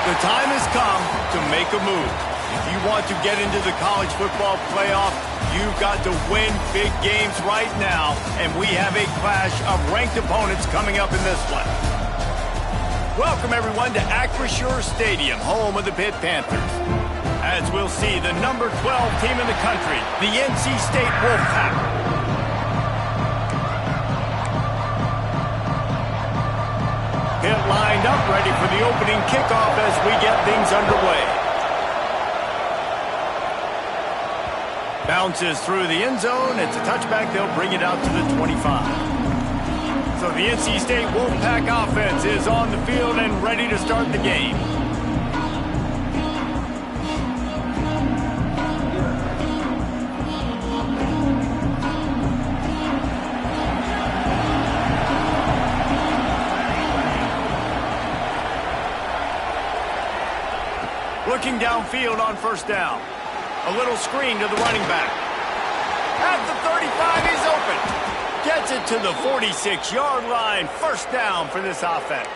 The time has come to make a move. If you want to get into the college football playoff, you've got to win big games right now, and we have a clash of ranked opponents coming up in this one. Welcome, everyone, to Acrisure Stadium, home of the Pitt Panthers. As we'll see, the number 12 team in the country, the NC State Wolfpack. Pitt lined up, ready for the opening kickoff as we get things underway. Bounces through the end zone. It's a touchback. They'll bring it out to the 25. So the NC State Wolfpack offense is on the field and ready to start the game. Looking downfield on first down. A little screen to the running back. At the 35, he's open. Gets it to the 46-yard line. First down for this offense.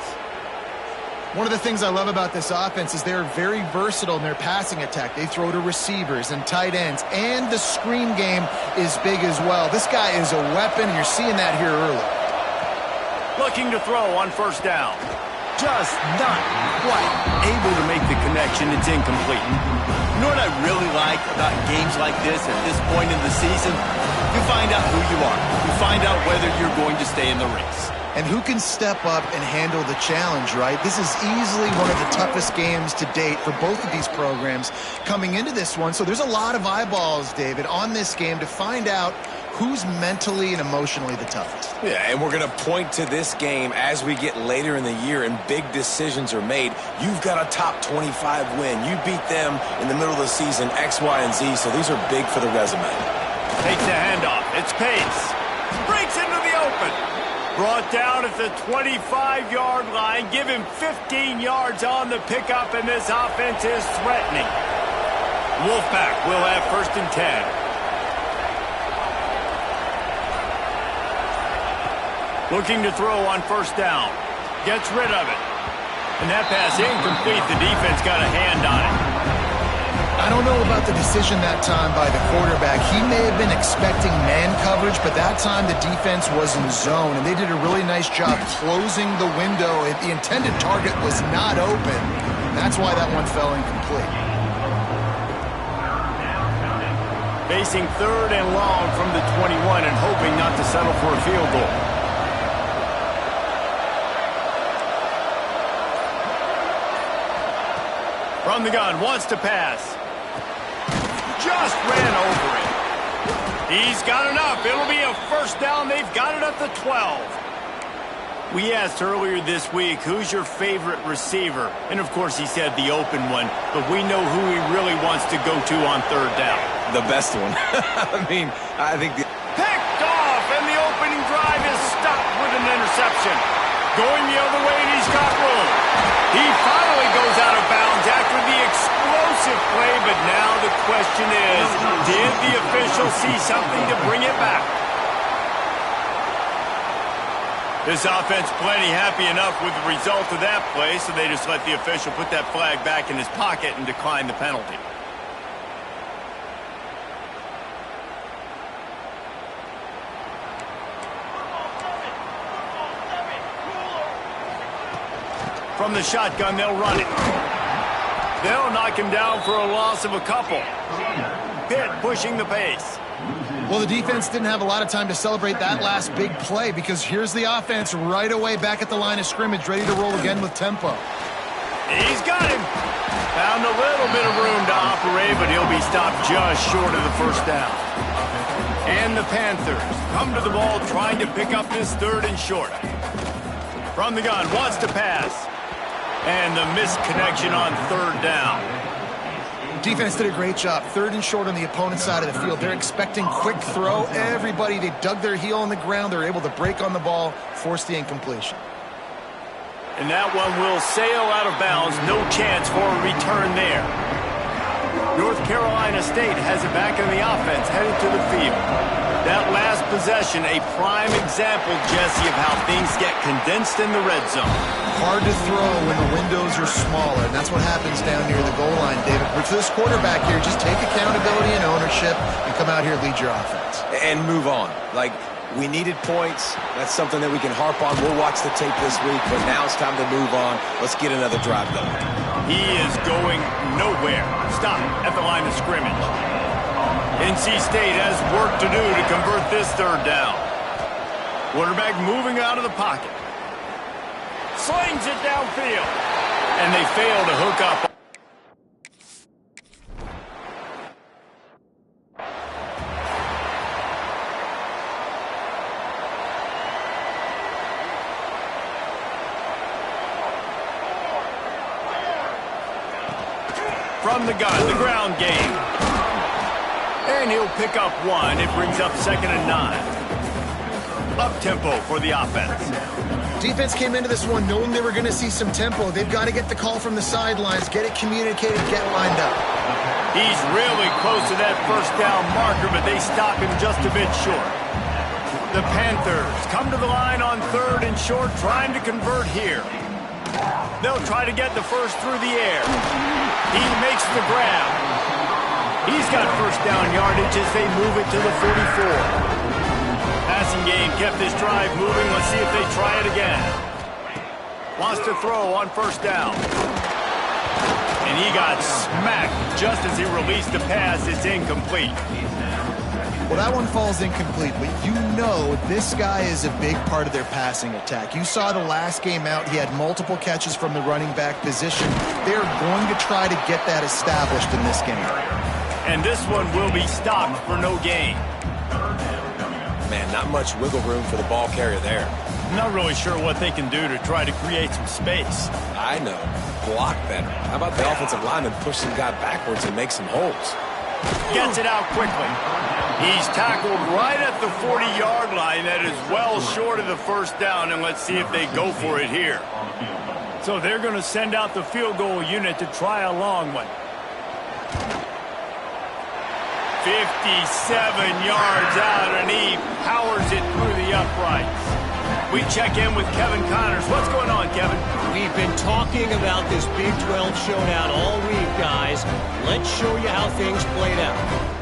One of the things I love about this offense is they're very versatile in their passing attack. They throw to receivers and tight ends, and the screen game is big as well. This guy is a weapon, and you're seeing that here early. Looking to throw on first down. Just not quite able to make the connection. It's incomplete. You know what I really like about games like this at this point in the season? You find out who you are. You find out whether you're going to stay in the race. And who can step up and handle the challenge, right? This is easily one of the toughest games to date for both of these programs coming into this one. So there's a lot of eyeballs, David, on this game to find out who's mentally and emotionally the toughest. Yeah, and we're going to point to this game as we get later in the year and big decisions are made. You've got a top 25 win. You beat them in the middle of the season, X, Y, and Z, so these are big for the resume. Takes the handoff. It's Pace. Breaks into the open. Brought down at the 25-yard line. Give him 15 yards on the pickup, and this offense is threatening. Wolfpack will have first and 10. Looking to throw on first down. Gets rid of it. And that pass incomplete. The defense got a hand on it. I don't know about the decision that time by the quarterback. He may have been expecting man coverage, but that time the defense was in zone, and they did a really nice job closing the window. The intended target was not open. That's why that one fell incomplete. Facing third and long from the 21 and hoping not to settle for a field goal. From the gun, wants to pass. Just ran over it. He's got enough. It'll be a first down. They've got it at the 12. We asked earlier this week, who's your favorite receiver? And, of course, he said the open one. But we know who he really wants to go to on third down. The best one. I think the... Picked off, and the opening drive is stopped with an interception. Going the other way, and he's got room. He finally goes out of bounds after the explosive play, but now the question is, did the official see something to bring it back? This offense plenty happy enough with the result of that play, so they just let the official put that flag back in his pocket and decline the penalty. From the shotgun, they'll run it. They'll knock him down for a loss of a couple. Pitt pushing the pace. Well, the defense didn't have a lot of time to celebrate that last big play because here's the offense right away back at the line of scrimmage, ready to roll again with tempo. He's got him. Found a little bit of room to operate, but he'll be stopped just short of the first down. And the Panthers come to the ball trying to pick up this third and short. From the gun, wants to pass. And the missed connection on third down. Defense did a great job. Third and short on the opponent's side of the field. They're expecting quick throw. Everybody, they dug their heel on the ground. They're able to break on the ball, force the incompletion. And that one will sail out of bounds. No chance for a return there. North Carolina State has it back in the offense, headed to the field. That last possession, a prime example, Jesse, of how things get condensed in the red zone. Hard to throw when the windows are smaller, and that's what happens down near the goal line, David. But for this quarterback here, just take accountability and ownership and come out here and lead your offense. And move on. Like, we needed points. That's something that we can harp on. We'll watch the tape this week, but now it's time to move on. Let's get another drive going. He is going nowhere. Stop at the line of scrimmage. NC State has work to do to convert this third down. Quarterback moving out of the pocket. Slings it downfield. And they fail to hook up. From the gun, the ground game. And he'll pick up one. It brings up 2nd and 9. Up-tempo for the offense. Defense came into this one knowing they were going to see some tempo. They've got to get the call from the sidelines, get it communicated, get lined up. He's really close to that first down marker, but they stop him just a bit short. The Panthers come to the line on 3rd and short, trying to convert here. They'll try to get the first through the air. He makes the grab. He's got first down yardage as they move it to the 44. Passing game kept this drive moving. Let's see if they try it again. Wants to throw on first down. And he got smacked just as he released the pass. It's incomplete. Well, that one falls incomplete, but you know this guy is a big part of their passing attack. You saw the last game out, he had multiple catches from the running back position. They're going to try to get that established in this game. And this one will be stopped for no gain. Man, not much wiggle room for the ball carrier there. Not really sure what they can do to try to create some space. I know. Block better. How about the offensive lineman push some guy backwards and make some holes? Gets it out quickly. He's tackled right at the 40-yard line. That is well short of the first down, and let's see if they go for it here. So they're going to send out the field goal unit to try a long one. 57 yards out, and he powers it through the uprights. We check in with Kevin Connors. What's going on, Kevin? We've been talking about this Big 12 showdown all week, guys. Let's show you how things played out.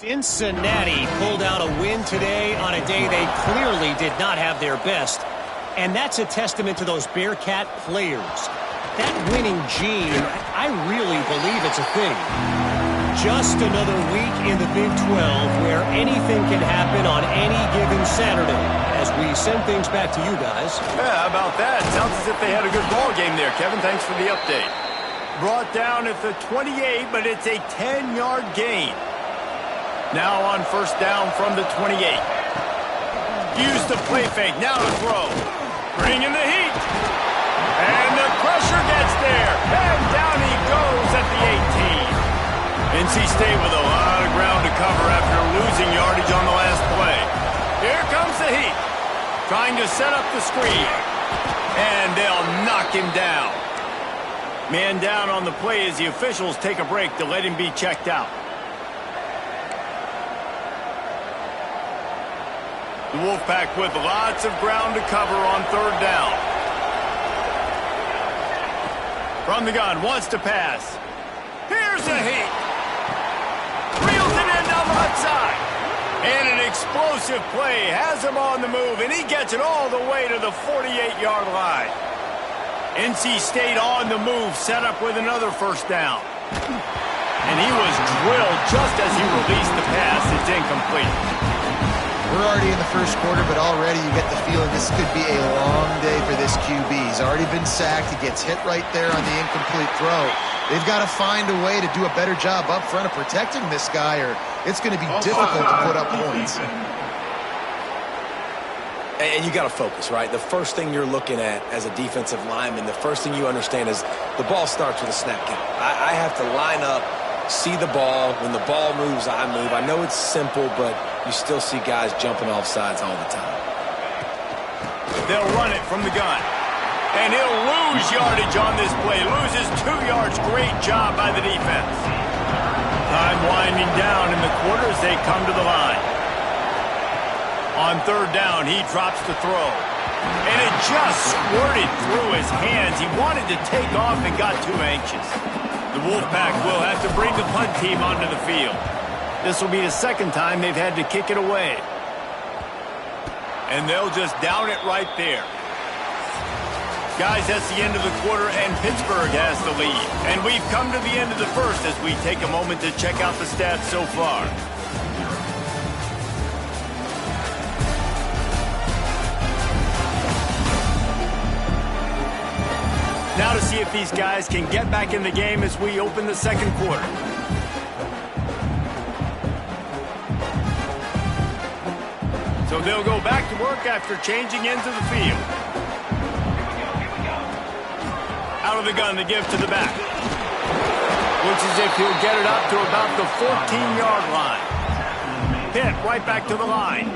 Cincinnati pulled out a win today on a day they clearly did not have their best. And that's a testament to those Bearcat players. That winning gene, I really believe it's a thing. Just another week in the Big 12 where anything can happen on any given Saturday. As we send things back to you guys. Yeah, how about that? Sounds as if they had a good ball game there, Kevin. Thanks for the update. Brought down at the 28, but it's a 10-yard gain. Now on first down from the 28. Use the play fake. Now to throw. Bringing the heat. And the pressure gets there. And down he goes at the 18. NC State with a lot of ground to cover after losing yardage on the last play. Here comes the heat. Trying to set up the screen. And they'll knock him down. Man down on the play as the officials take a break to let him be checked out. The Wolfpack with lots of ground to cover on third down. From the gun, wants to pass. Here's the heat. Reels it in down the left side. And an explosive play has him on the move, and he gets it all the way to the 48-yard line. NC State on the move, set up with another first down. And he was drilled just as he released the pass. It's incomplete. We're already in the first quarter, but already you get the feeling this could be a long day for this QB. He's already been sacked. He gets hit right there on the incomplete throw. They've got to find a way to do a better job up front of protecting this guy, or it's going to be difficult to put up points. And you got to focus, right? The first thing you're looking at as a defensive lineman, the first thing you understand is the ball starts with a snap count. I have to line up, see the ball. When the ball moves, I move. I know it's simple, but you still see guys jumping off sides all the time. They'll run it from the gun. And he'll lose yardage on this play. Loses 2 yards. Great job by the defense. Time winding down in the quarter as they come to the line. On third down, he drops the throw. And it just squirted through his hands. He wanted to take off and got too anxious. The Wolfpack will have to bring the punt team onto the field. This will be the second time they've had to kick it away. And they'll just down it right there. Guys, that's the end of the quarter, and Pittsburgh has the lead. And we've come to the end of the first as we take a moment to check out the stats so far. Now to see if these guys can get back in the game as we open the second quarter. So they'll go back to work after changing into the field. Out of the gun, the give to the back. Looks as if he'll get it up to about the 14-yard line. Pitt right back to the line.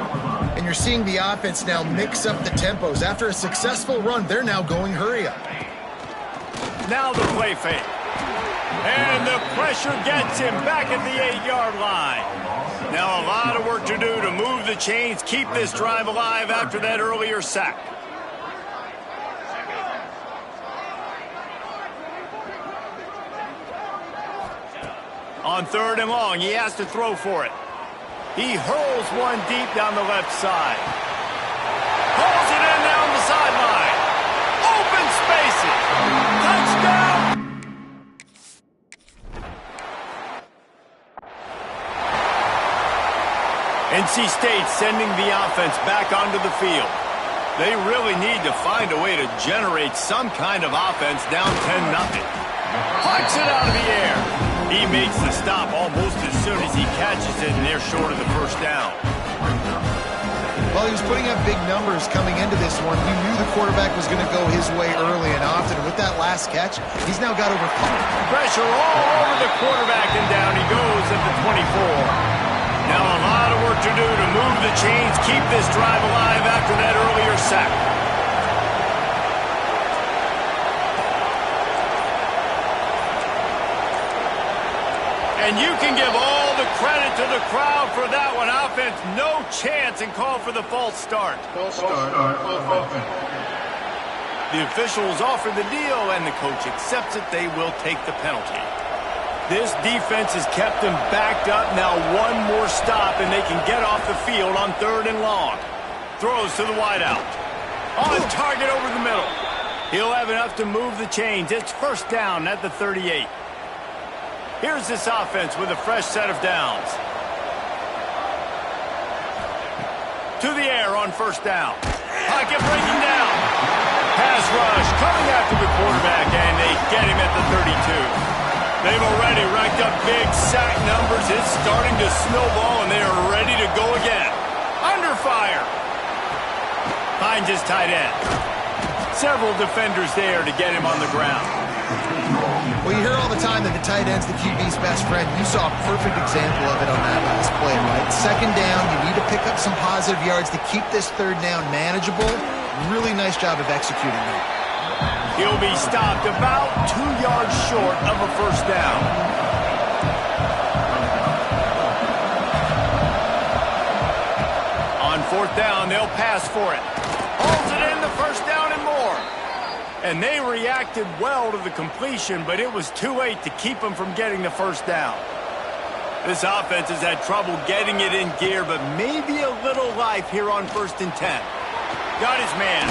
And you're seeing the offense now mix up the tempos. After a successful run, they're now going hurry up. Now the play fake. And the pressure gets him back at the 8-yard line. Now a lot of work to do to move the chains, keep this drive alive after that earlier sack. On third and long, he has to throw for it. He hurls one deep down the left side. Pulls it in down the sideline. Open spaces. Touchdown. NC State sending the offense back onto the field. They really need to find a way to generate some kind of offense down 10-0. Flicks it out of the air. He makes the stop almost as soon as he catches it, and they're short of the first down. Well, he was putting up big numbers coming into this one. He knew the quarterback was going to go his way early and often. And with that last catch, he's now got over 5. Pressure all over the quarterback, and down he goes at the 24. Now a lot of work to do to move the chains, keep this drive alive after that earlier sack. And you can give all the credit to the crowd for that one. Offense, no chance, and call for the false start. False start. The officials offer the deal, and the coach accepts it. They will take the penalty. This defense has kept them backed up. Now one more stop, and they can get off the field on 3rd and long. Throws to the wideout. On target over the middle. He'll have enough to move the chains. It's 1st down at the 38. Here's this offense with a fresh set of downs. To the air on 1st down. Pocket breaking down. Pass rush coming after the quarterback, and they get him at the 32. They've already racked up big sack numbers. It's starting to snowball, and they are ready to go again. Under fire. Finds his tight end. Several defenders there to get him on the ground. Well, you hear all the time that the tight end's the QB's best friend. You saw a perfect example of it on that last play, right? 2nd down, you need to pick up some positive yards to keep this 3rd down manageable. Really nice job of executing that. He'll be stopped about 2 yards short of a 1st down. On 4th down, they'll pass for it. Holds it in, the 1st down and more. And they reacted well to the completion, but it was too late to keep them from getting the 1st down. This offense has had trouble getting it in gear, but maybe a little life here on 1st and 10. Got his man.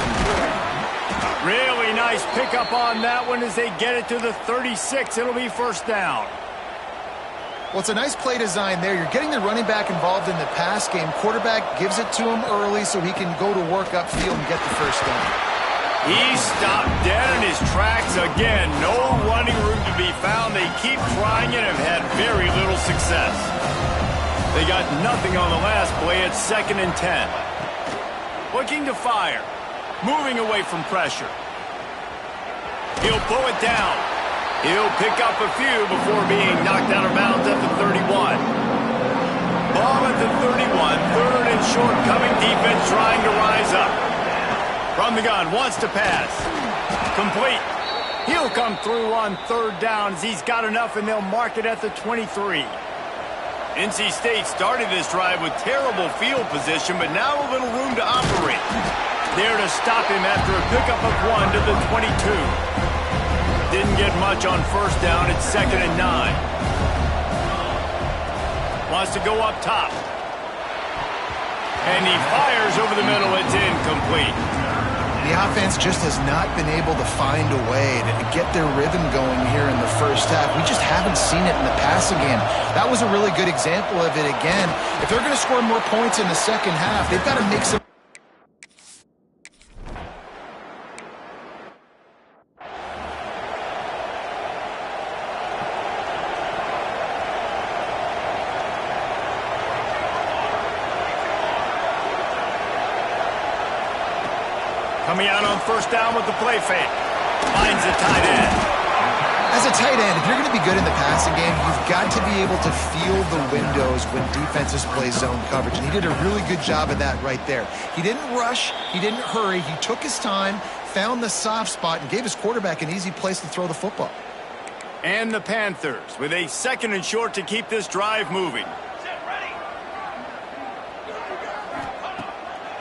Really nice pickup on that one as they get it to the 36. It'll be 1st down. Well, it's a nice play design there. You're getting the running back involved in the pass game. Quarterback gives it to him early so he can go to work upfield and get the 1st down. He stopped dead in his tracks again. No running room to be found. They keep trying it and have had very little success. They got nothing on the last play. It's 2nd and 10. Looking to fire. Moving away from pressure. He'll pull it down. He'll pick up a few before being knocked out of bounds at the 31. Ball at the 31. 3rd and short coming. Defense trying to rise up. From the gun. Wants to pass. Complete. He'll come through on 3rd down as he's got enough, and they'll mark it at the 23. NC State started this drive with terrible field position, but now a little room to operate. There to stop him after a pickup of 1 to the 22. Didn't get much on 1st down. It's 2nd and 9. Wants to go up top. And he fires over the middle. It's incomplete. The offense just has not been able to find a way to get their rhythm going here in the 1st half. We just haven't seen it in the passing game. That was a really good example of it again. If they're going to score more points in the 2nd half, they've got to make some. Coming out on 1st down with the play fake. Finds a tight end. As a tight end, if you're going to be good in the passing game, you've got to be able to feel the windows when defenses play zone coverage. And he did a really good job of that right there. He didn't rush. He didn't hurry. He took his time, found the soft spot, and gave his quarterback an easy place to throw the football. And the Panthers with a 2nd and short to keep this drive moving.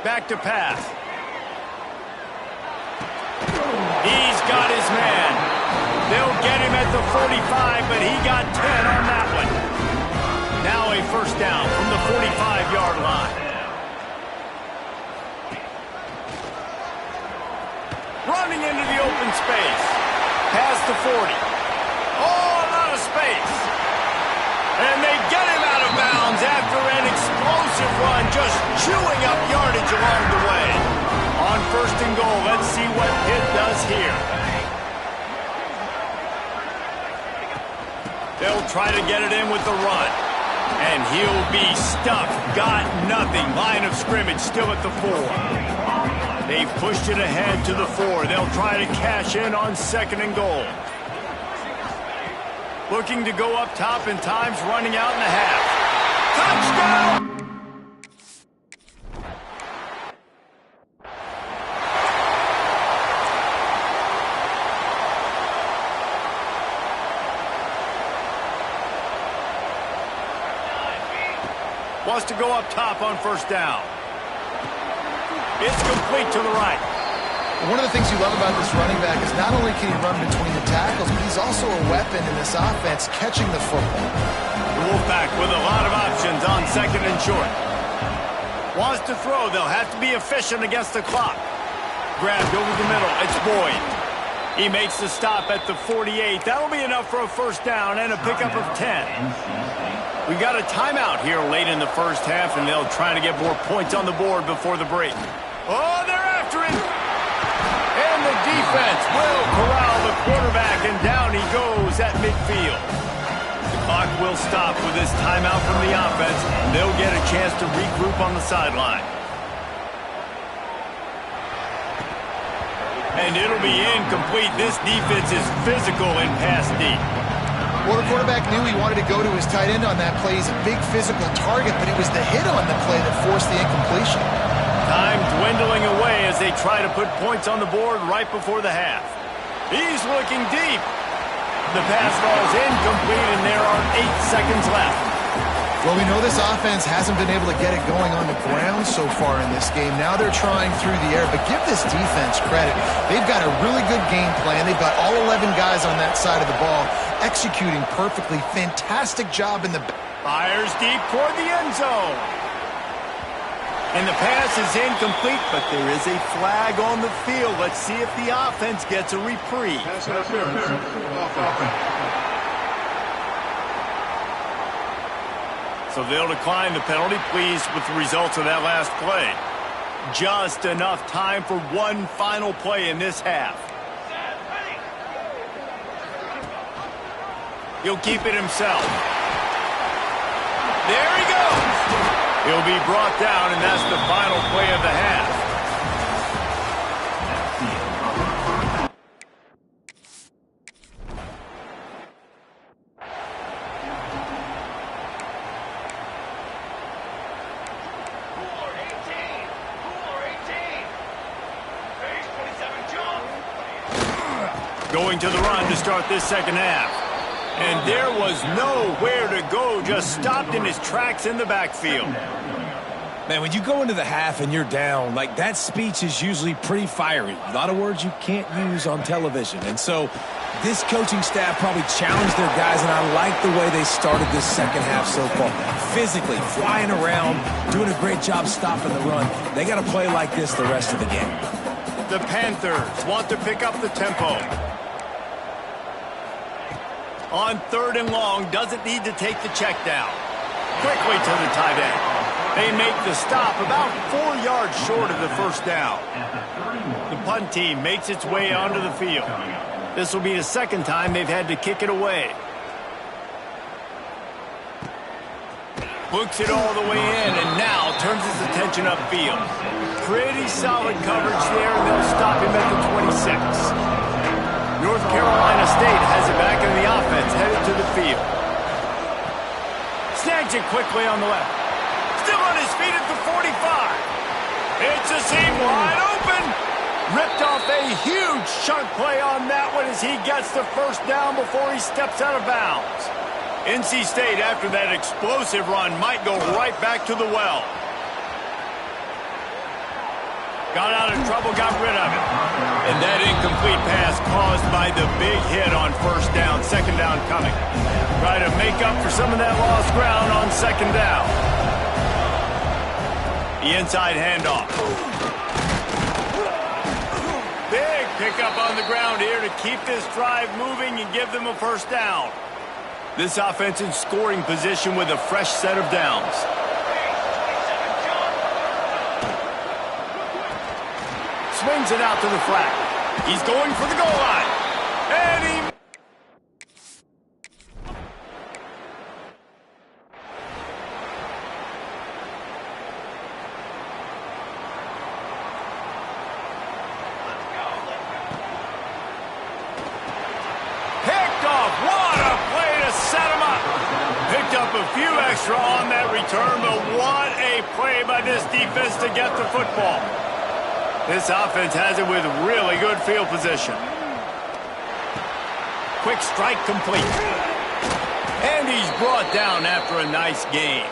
Back to pass. He's got his man. They'll get him at the 45, but he got 10 on that one. Now a 1st down from the 45-yard line. Running into the open space. Past the 40. Oh, a lot of space. And they get him out of bounds after an explosive run, just chewing up yardage along the way. On 1st and goal, let's see what Pitt does here. They'll try to get it in with the run. And he'll be stuffed. Got nothing. Line of scrimmage still at the 4. They've pushed it ahead to the 4. They'll try to cash in on 2nd and goal. Looking to go up top, and time's running out in the half. Touchdown! Wants to go up top on 1st down. It's complete to the right. One of the things you love about this running back is not only can he run between the tackles, but he's also a weapon in this offense catching the football. The Wolfpack with a lot of options on second and short. Wants to throw. They'll have to be efficient against the clock. Grabbed over the middle. It's Boyd. He makes the stop at the 48. That'll be enough for a first down and a pickup of 10. We got a timeout here late in the first half, and they'll try to get more points on the board before the break. Oh, they're after him. And the defense will corral the quarterback, and down he goes at midfield. The clock will stop with this timeout from the offense. They'll get a chance to regroup on the sideline. And it'll be incomplete. This defense is physical in pass deep. Well, the quarterback knew he wanted to go to his tight end on that play. He's a big physical target, but it was the hit on the play that forced the incompletion. Time dwindling away as they try to put points on the board right before the half. He's looking deep. The pass falls incomplete, and there are 8 seconds left. Well, we know this offense hasn't been able to get it going on the ground so far in this game. Now they're trying through the air, but give this defense credit. They've got a really good game plan. They've got all 11 guys on that side of the ball executing perfectly. Fantastic job in the... Fires deep toward the end zone. And the pass is incomplete, but there is a flag on the field. Let's see if the offense gets a reprieve. So they'll decline the penalty, pleased with the results of that last play. Just enough time for one final play in this half. He'll keep it himself. There he goes. He'll be brought down, and that's the final play of the half. Going to the run to start this second half. And there was nowhere to go, just stopped in his tracks in the backfield. Man, when you go into the half and you're down, like, that speech is usually pretty fiery. A lot of words you can't use on television. And so this coaching staff probably challenged their guys, and I like the way they started this second half so far. Physically, flying around, doing a great job stopping the run. They got to play like this the rest of the game. The Panthers want to pick up the tempo. On 3rd and long, doesn't need to take the check down. Quickly to the tight end. They make the stop about 4 yards short of the first down. The punt team makes its way onto the field. This will be the second time they've had to kick it away. Books it all the way in, and now turns his attention upfield. Pretty solid coverage there, and they'll stop him at the 26. North Carolina State has it back in the offense, headed to the field. Snags it quickly on the left. Still on his feet at the 45. It's a seam wide open. Ripped off a huge chunk play on that one as he gets the first down before he steps out of bounds. NC State, after that explosive run, might go right back to the well. Got out of trouble, got rid of it. And that incomplete pass caused by the big hit on first down, second down coming. Try to make up for some of that lost ground on second down. The inside handoff. Big pickup on the ground here to keep this drive moving and give them a first down. This offense in scoring position with a fresh set of downs. Swings it out to the flat. He's going for the goal line. And he... picked off. What a play to set him up. Picked up a few extra on that return, but what a play by this defense to get the football. This offense has it with really good field position. Quick strike complete. And he's brought down after a nice gain.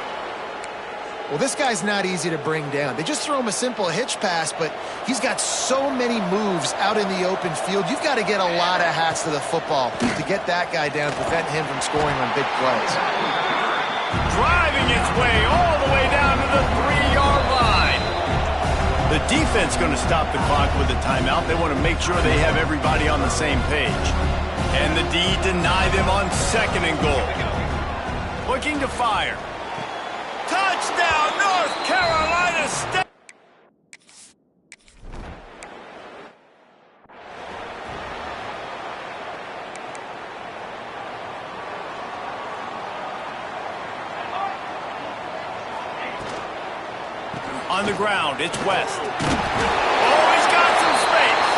Well, this guy's not easy to bring down. They just throw him a simple hitch pass, but he's got so many moves out in the open field. You've got to get a lot of hats to the football to get that guy down, prevent him from scoring on big plays. Driving its way all the way down to the 3-yard line. The defense going to stop the clock with a timeout. They want to make sure they have everybody on the same page. And the D deny them on 2nd and goal. Looking to fire. Touchdown, North Carolina State! On the ground, it's West. Oh, he's got some space.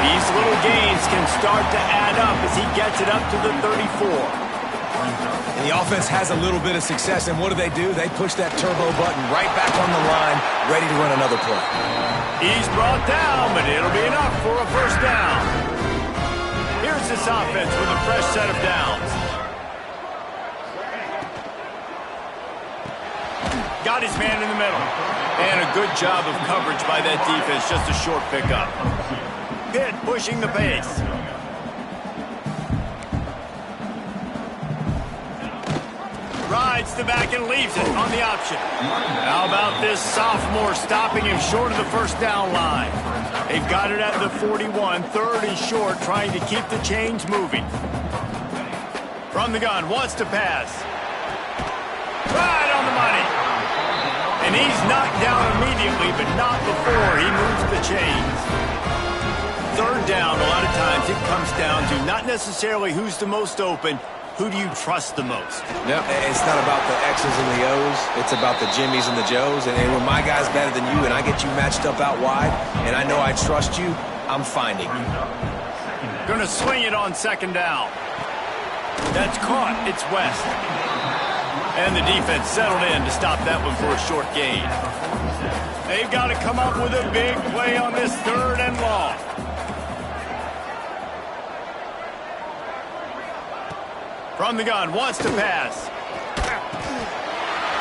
These little gains can start to add up as he gets it up to the 34. And the offense has a little bit of success, and what do? They push that turbo button right back on the line, ready to run another play. He's brought down, but it'll be enough for a first down. Here's this offense with a fresh set of downs. Got his man in the middle. And a good job of coverage by that defense, just a short pickup. Pitt pushing the pace. Rides the back and leaves it on the option. How about this sophomore stopping him short of the first down line? They've got it at the 41, 30 short, trying to keep the chains moving. From the gun, wants to pass. Right on the money. And he's knocked down immediately, but not before he moves the chains. 3rd down, a lot of times it comes down to not necessarily who's the most open, who do you trust the most? Yep, it's not about the X's and the O's. It's about the Jimmys and the Joes. And when my guy's better than you and I get you matched up out wide and I know I trust you, I'm finding you. Going to swing it on 2nd down. That's caught. It's West. And the defense settled in to stop that one for a short gain. They've got to come up with a big play on this 3rd and long. From the gun, wants to pass.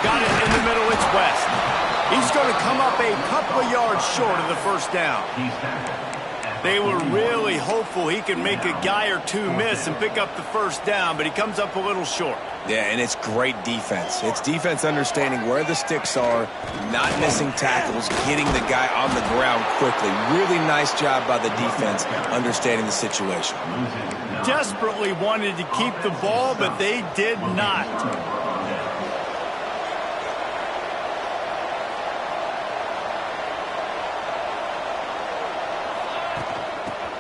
Got it in the middle, it's West. He's going to come up a couple of yards short of the first down. They were really hopeful he could make a guy or two miss and pick up the first down, but he comes up a little short. Yeah, and it's great defense. It's defense understanding where the sticks are, not missing tackles, getting the guy on the ground quickly. Really nice job by the defense understanding the situation. Desperately wanted to keep the ball, but they did not.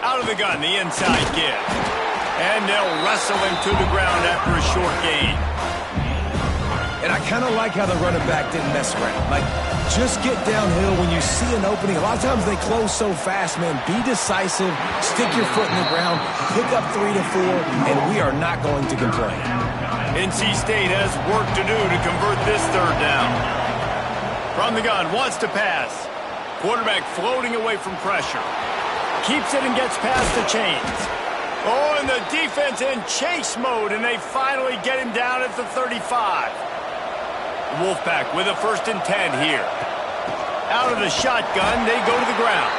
Out of the gun, the inside give. And they'll wrestle him to the ground after a short gain. And I kind of like how the running back didn't mess around. Like, just get downhill when you see an opening. A lot of times they close so fast, man. Be decisive, stick your foot in the ground, pick up 3 to 4, and we are not going to complain. NC State has work to do to convert this 3rd down. From the gun, wants to pass. Quarterback floating away from pressure. Keeps it and gets past the chains. Oh, and the defense in chase mode, and they finally get him down at the 35. Wolfpack with a 1st and 10 here. Out of the shotgun, they go to the ground.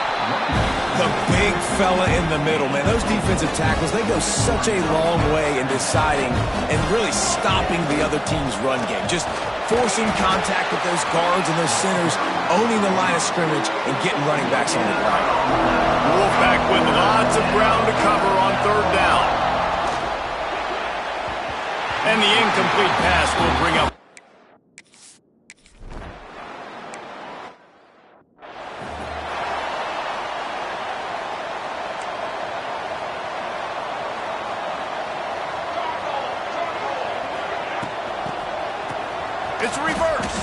The big fella in the middle, man. Those defensive tackles, they go such a long way in deciding and really stopping the other team's run game. Just forcing contact with those guards and those centers, owning the line of scrimmage, and getting running backs on the ground. Wolfpack with lots of ground to cover on 3rd down. And the incomplete pass will bring up. It's a reverse.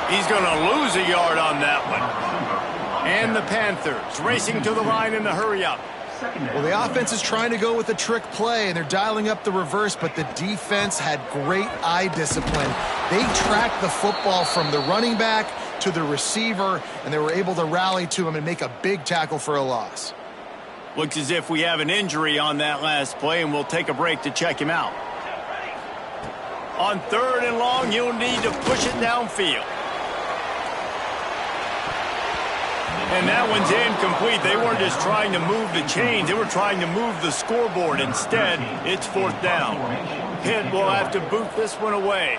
He's going to lose a yard on that one. And the Panthers racing to the line in the hurry-up. Well, the offense is trying to go with a trick play, and they're dialing up the reverse, but the defense had great eye discipline. They tracked the football from the running back to the receiver, and they were able to rally to him and make a big tackle for a loss. Looks as if we have an injury on that last play, and we'll take a break to check him out. On 3rd and long, you'll need to push it downfield. And that one's incomplete. They weren't just trying to move the chains. They were trying to move the scoreboard. Instead, it's 4th down. Pitt will have to boot this one away.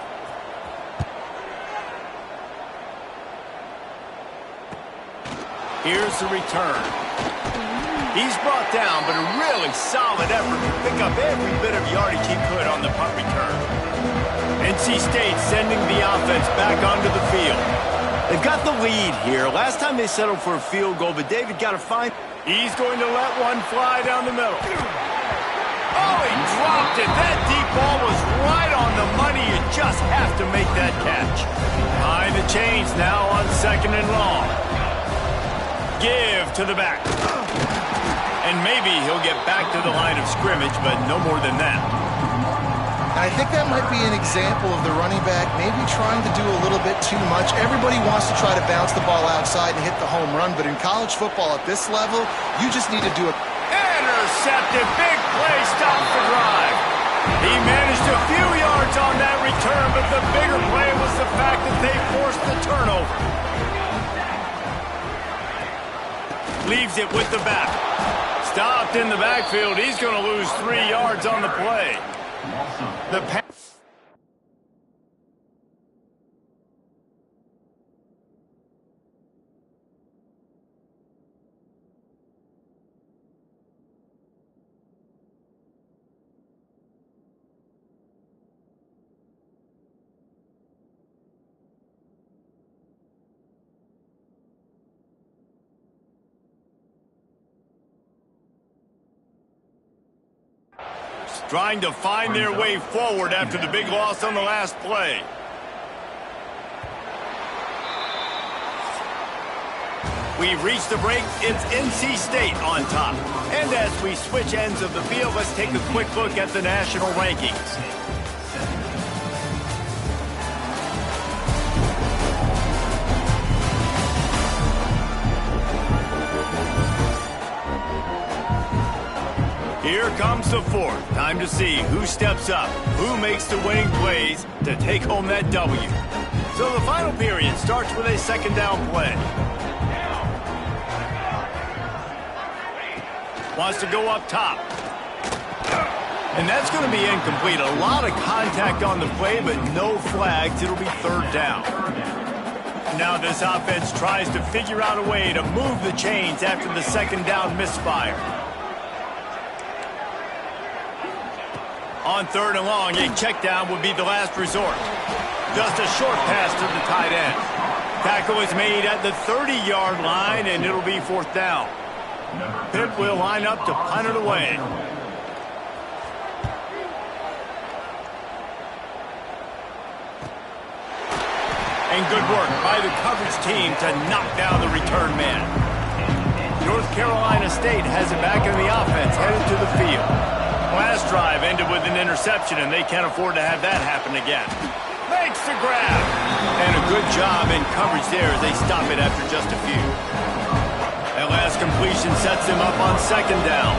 Here's the return. He's brought down, but a really solid effort to pick up every bit of yardage he could on the punt return. NC State sending the offense back onto the field. They've got the lead here. Last time they settled for a field goal, but David got to find. He's going to let one fly down the middle. Oh, he dropped it. That deep ball was right on the money. You just have to make that catch. Behind the chains now on 2nd and long. Give to the back. And maybe he'll get back to the line of scrimmage, but no more than that. I think that might be an example of the running back maybe trying to do a little bit too much. Everybody wants to try to bounce the ball outside and hit the home run, but in college football at this level, you just need to do it. Intercepted. Big play. Stop the drive. He managed a few yards on that return, but the bigger play was the fact that they forced the turnover. Leaves it with the back. Stopped in the backfield. He's going to lose 3 yards on the play. The pass. Trying to find their way forward after the big loss on the last play. We've reached the break. It's NC State on top. And as we switch ends of the field, let's take a quick look at the national rankings. Here comes the 4th. Time to see who steps up, who makes the winning plays to take home that W. So the final period starts with a 2nd down play. Wants to go up top. And that's going to be incomplete. A lot of contact on the play, but no flags. It'll be 3rd down. Now this offense tries to figure out a way to move the chains after the 2nd down misfire. On 3rd and long, a check down would be the last resort. Just a short pass to the tight end. Tackle is made at the 30-yard line, and it'll be 4th down. Pitt will line up to punt it away. And good work by the coverage team to knock down the return man. North Carolina State has it back in the offense, headed to the field. Last drive ended with an interception, and they can't afford to have that happen again. Makes the grab. And a good job in coverage there as they stop it after just a few. That last completion sets him up on 2nd down.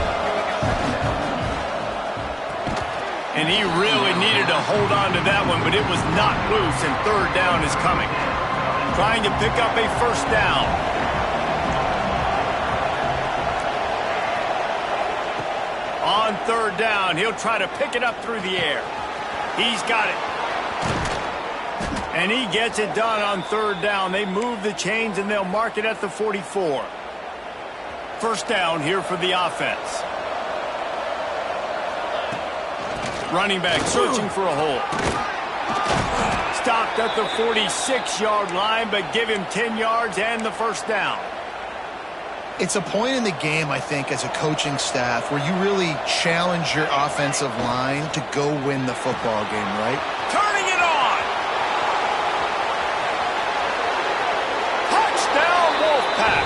And he really needed to hold on to that one, but it was not loose, and 3rd down is coming. Trying to pick up a 1st down. On 3rd down, he'll try to pick it up through the air. He's got it. And he gets it done on 3rd down. They move the chains, and they'll mark it at the 44. 1st down here for the offense. Running back searching for a hole. Stopped at the 46-yard line, but give him 10 yards and the 1st down. It's a point in the game, I think, as a coaching staff where you really challenge your offensive line to go win the football game, right? Turning it on! Touchdown, Wolfpack!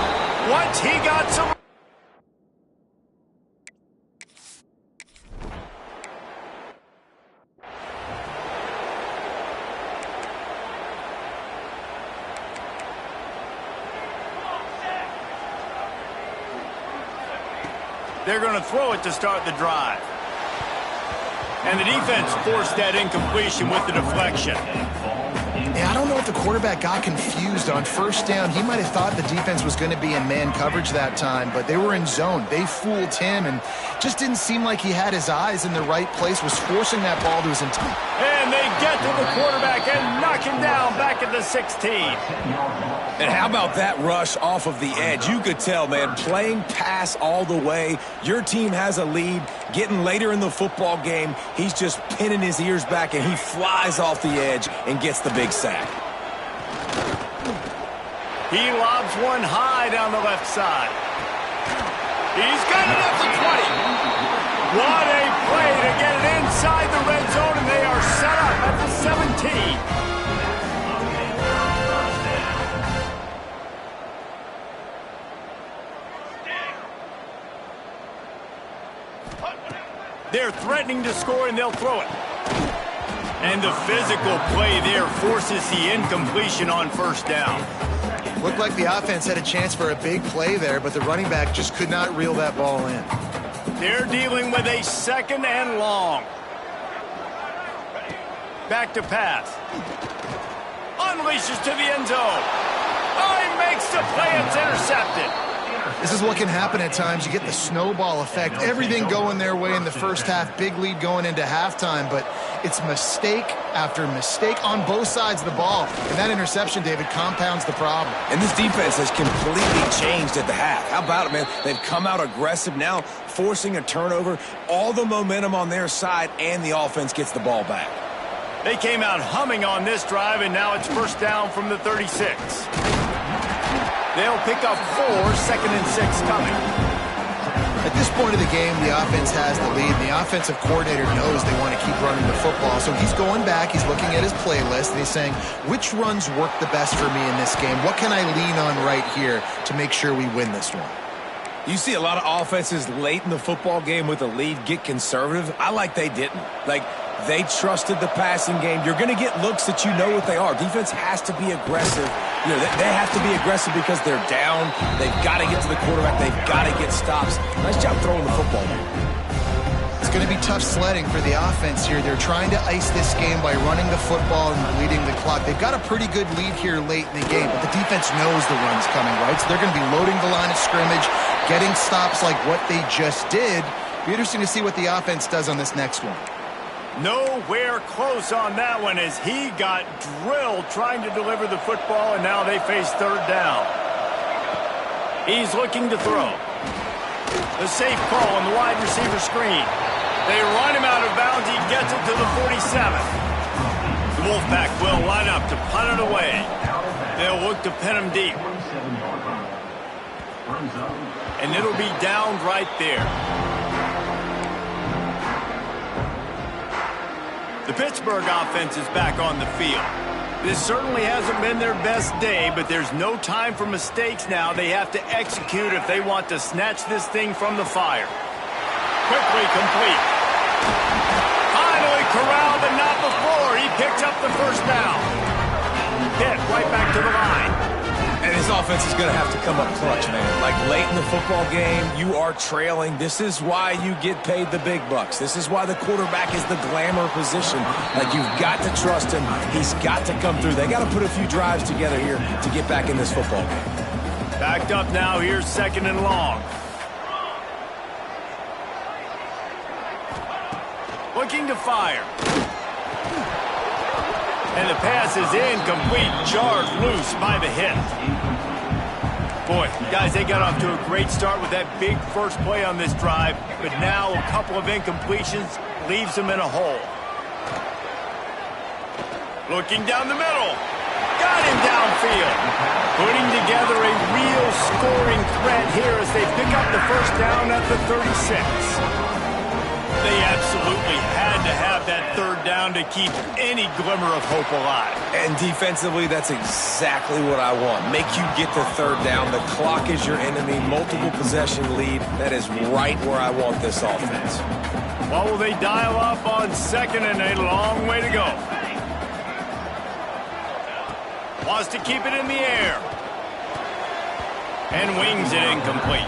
Once he got some... They're going to throw it to start the drive. And the defense forced that incompletion with the deflection. Yeah, I don't know if the quarterback got confused on first down. He might have thought the defense was going to be in man coverage that time, but they were in zone. They fooled him and just didn't seem like he had his eyes in the right place, was forcing that ball to his intent. And they get to the quarterback and knock him down back at the 16. And how about that rush off of the edge? You could tell, man, playing pass all the way. Your team has a lead. Getting later in the football game, he's just pinning his ears back, and he flies off the edge and gets the big sack. He lobs one high down the left side. He's got it up to 20. What a play to get it inside the red zone, and they are set up at the 17. They're threatening to score, and they'll throw it. And the physical play there forces the incompletion on first down. Looked like the offense had a chance for a big play there, but the running back just could not reel that ball in. They're dealing with a second and long. Back to pass. Unleashes to the end zone. Oh, he makes the play. It's intercepted. This is what can happen at times. You get the snowball effect. Everything going their way in the first half. Big lead going into halftime, but it's mistake after mistake on both sides of the ball. And that interception, David, compounds the problem. And this defense has completely changed at the half. How about it, man? They've come out aggressive now, forcing a turnover. All the momentum on their side, and the offense gets the ball back. They came out humming on this drive, and now it's first down from the 36. They'll pick up 4, 2nd and 6 coming. At this point of the game, the offense has the lead. The offensive coordinator knows they want to keep running the football. So he's going back, he's looking at his playlist, and he's saying, which runs work the best for me in this game? What can I lean on right here to make sure we win this one? You see a lot of offenses late in the football game with a lead get conservative. I like they didn't. They trusted the passing game. You're going to get looks that you know what they are. Defense has to be aggressive. You know, they have to be aggressive because they're down. They've got to get to the quarterback. They've got to get stops. Nice job throwing the football there. It's going to be tough sledding for the offense here. They're trying to ice this game by running the football and bleeding the clock. They've got a pretty good lead here late in the game, but the defense knows the run's coming, right? So they're going to be loading the line of scrimmage, getting stops like what they just did. Be interesting to see what the offense does on this next one. Nowhere close on that one as he got drilled trying to deliver the football, and now they face third down. He's looking to throw. The safe call on the wide receiver screen. They run him out of bounds. He gets it to the 47. The Wolfpack will line up to punt it away. They'll look to pin him deep. And it'll be down right there. The Pittsburgh offense is back on the field. This certainly hasn't been their best day, but there's no time for mistakes now. They have to execute if they want to snatch this thing from the fire. Quickly complete. Finally corralled, but not before. He picks up the first down. Hit right back to the line. And this offense is going to have to come up clutch, man. Like late in the football game, you are trailing. This is why you get paid the big bucks. This is why the quarterback is the glamour position. Like, you've got to trust him. He's got to come through. They got to put a few drives together here to get back in this football game. Backed up now. Here's 2nd and long. Looking to fire. And the pass is incomplete, jarred loose by the hit. Boy, guys, they got off to a great start with that big first play on this drive, but now a couple of incompletions leaves them in a hole. Looking down the middle. Got him downfield. Putting together a real scoring threat here as they pick up the first down at the 36. They absolutely had to have that third down to keep any glimmer of hope alive. And defensively, that's exactly what I want. Make you get the third down. The clock is your enemy. Multiple possession lead. That is right where I want this offense. Well, will they dial up on 2nd and a long way to go? Wants to keep it in the air. And wings it incomplete.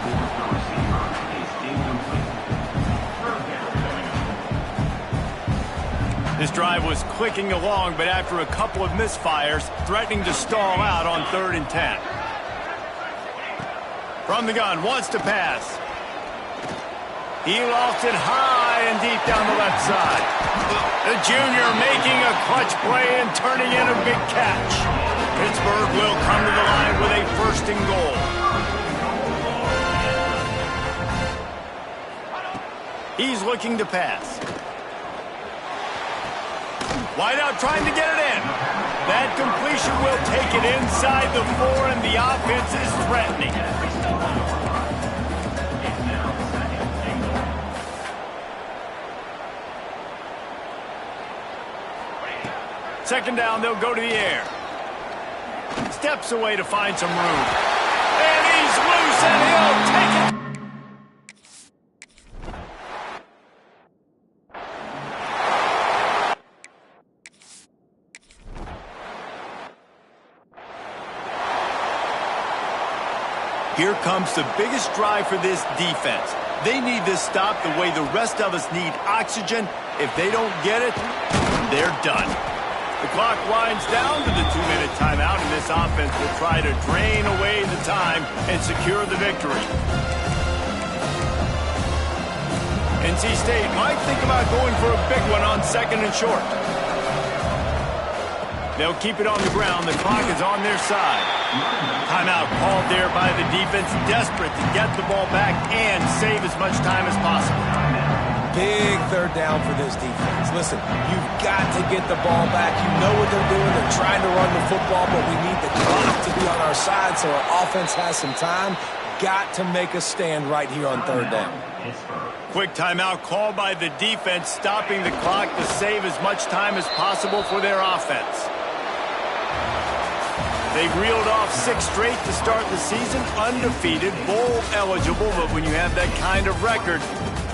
This drive was clicking along, but after a couple of misfires, threatening to stall out on 3rd and 10. From the gun, wants to pass. He lofts it high and deep down the left side. The junior making a clutch play and turning in a big catch. Pittsburgh will come to the line with a 1st and goal. He's looking to pass. Wide out trying to get it in. That completion will take it inside the 4, and the offense is threatening. Second down, they'll go to the air. Steps away to find some room. And he's loose, and he'll take it. Here comes the biggest drive for this defense. They need this stop the way the rest of us need oxygen. If they don't get it, they're done. The clock winds down to the 2-minute timeout, and this offense will try to drain away the time and secure the victory. NC State might think about going for a big one on 2nd and short. They'll keep it on the ground. The clock is on their side. Timeout called there by the defense, desperate to get the ball back and save as much time as possible. Big 3rd down for this defense. Listen, you've got to get the ball back. You know what they're doing. They're trying to run the football, but we need the clock to be on our side so our offense has some time. Got to make a stand right here on 3rd down. Quick timeout called by the defense, stopping the clock to save as much time as possible for their offense. They've reeled off 6 straight to start the season, undefeated, bowl eligible, but when you have that kind of record,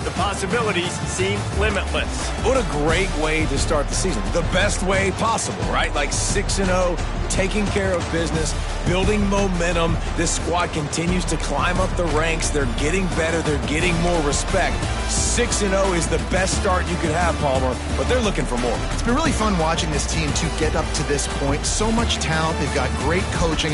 the possibilities seem limitless. What a great way to start the season. The best way possible, right? Like 6-0, taking care of business, building momentum. This squad continues to climb up the ranks. They're getting better. They're getting more respect. 6-0 is the best start you could have, Palmer, but they're looking for more. It's been really fun watching this team to get up to this point. So much talent. They've got great coaching.